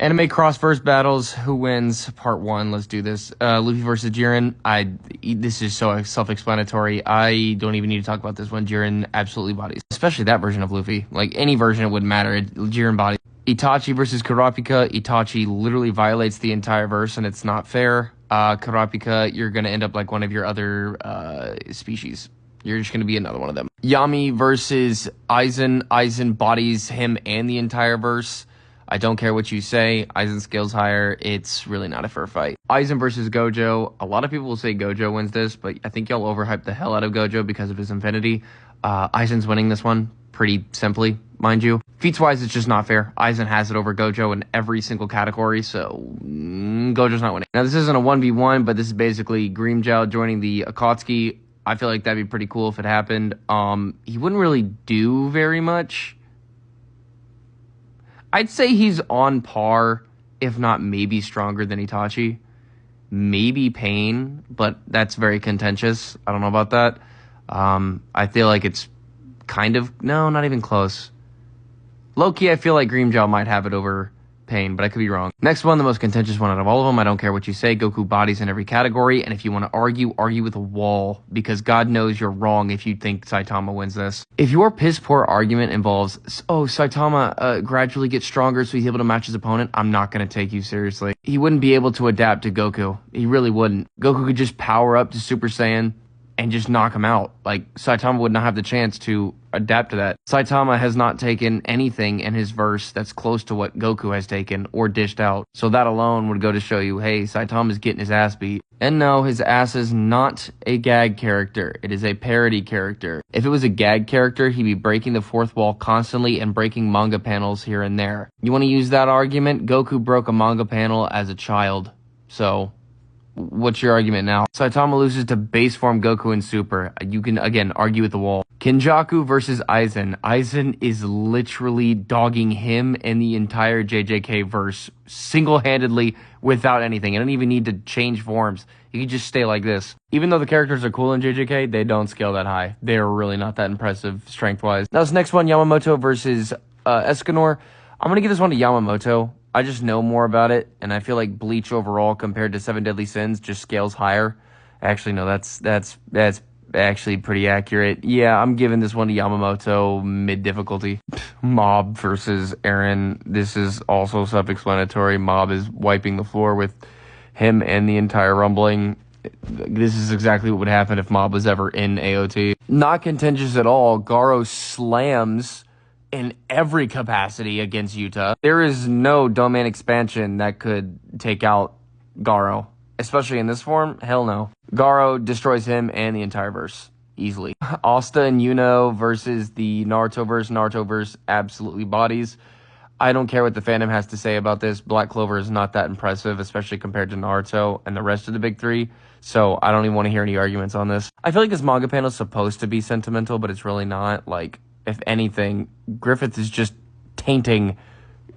Anime Crossverse battles. Who wins? Part 1. Let's do this. Luffy versus Jiren. This is so self-explanatory. I don't even need to talk about this one. Jiren absolutely bodies. Especially that version of Luffy. Like, any version, it wouldn't matter. Jiren bodies. Itachi versus Karapika. Itachi literally violates the entire verse, and it's not fair. Karapika, you're going to end up like one of your other species. You're just going to be another one of them. Yammi versus Eisen. Eisen bodies him and the entire verse. I don't care what you say. Eisen scales higher. It's really not a fair fight. Eisen versus Gojo. A lot of people will say Gojo wins this, but I think y'all overhyped the hell out of Gojo because of his infinity. Eisen's winning this one pretty simply, mind you. Feats-wise, it's just not fair. Eisen has it over Gojo in every single category, so Gojo's not winning. Now, this isn't a 1v1, but this is basically Grimmjow joining the Akatsuki. I feel like that'd be pretty cool if it happened. He wouldn't really do very much. I'd say he's on par, if not maybe stronger than Itachi. Maybe Pain, but that's very contentious. I don't know about that. I feel like it's kind of... No, not even close. Low-key, I feel like Grimmjow might have it over Pain, but I could be wrong. Next one, the most contentious one out of all of them. I don't care what you say. Goku bodies in every category, and if you want to argue, argue with a wall, because God knows you're wrong if you think Saitama wins this. If your piss-poor argument involves, oh, Saitama gradually gets stronger so he's able to match his opponent, I'm not going to take you seriously. He wouldn't be able to adapt to Goku. He really wouldn't. Goku could just power up to Super Saiyan and just knock him out. Like, Saitama would not have the chance to adapt to that. Saitama has not taken anything in his verse that's close to what Goku has taken or dished out. So that alone would go to show you, hey, Saitama's getting his ass beat. And no, his ass is not a gag character. It is a parody character. If it was a gag character, he'd be breaking the fourth wall constantly and breaking manga panels here and there. You want to use that argument? Goku broke a manga panel as a child. So... what's your argument now? Saitama loses to base form Goku in Super. You can, again, argue with the wall. Kinjaku versus Eisen. Eisen is literally dogging him and the entire JJK verse single-handedly without anything. I don't even need to change forms. You can just stay like this. Even though the characters are cool in JJK, they don't scale that high. They are really not that impressive strength-wise. Now, this next one, Yamamoto versus Escanor. I'm going to give this one to Yamamoto. I just know more about it, and I feel like Bleach overall compared to Seven Deadly Sins just scales higher. Actually, no, that's actually pretty accurate. Yeah, I'm giving this one to Yamamoto, mid-difficulty. Mob versus Eren. This is also self-explanatory. Mob is wiping the floor with him and the entire rumbling. This is exactly what would happen if Mob was ever in AOT. Not contentious at all. Garo slams... in every capacity against Yuta. There is no domain expansion that could take out Garo. Especially in this form, hell no. Garo destroys him and the entire verse. Easily. Asta and Yuno versus the Naruto verse. Naruto verse absolutely bodies. I don't care what the fandom has to say about this. Black Clover is not that impressive, especially compared to Naruto and the rest of the big three. So I don't even want to hear any arguments on this. I feel like this manga panel is supposed to be sentimental, but it's really not. Like, if anything, Griffith is just tainting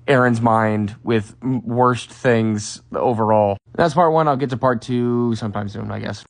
Eren's mind with worst things overall. That's part 1. I'll get to part 2 sometime soon, I guess.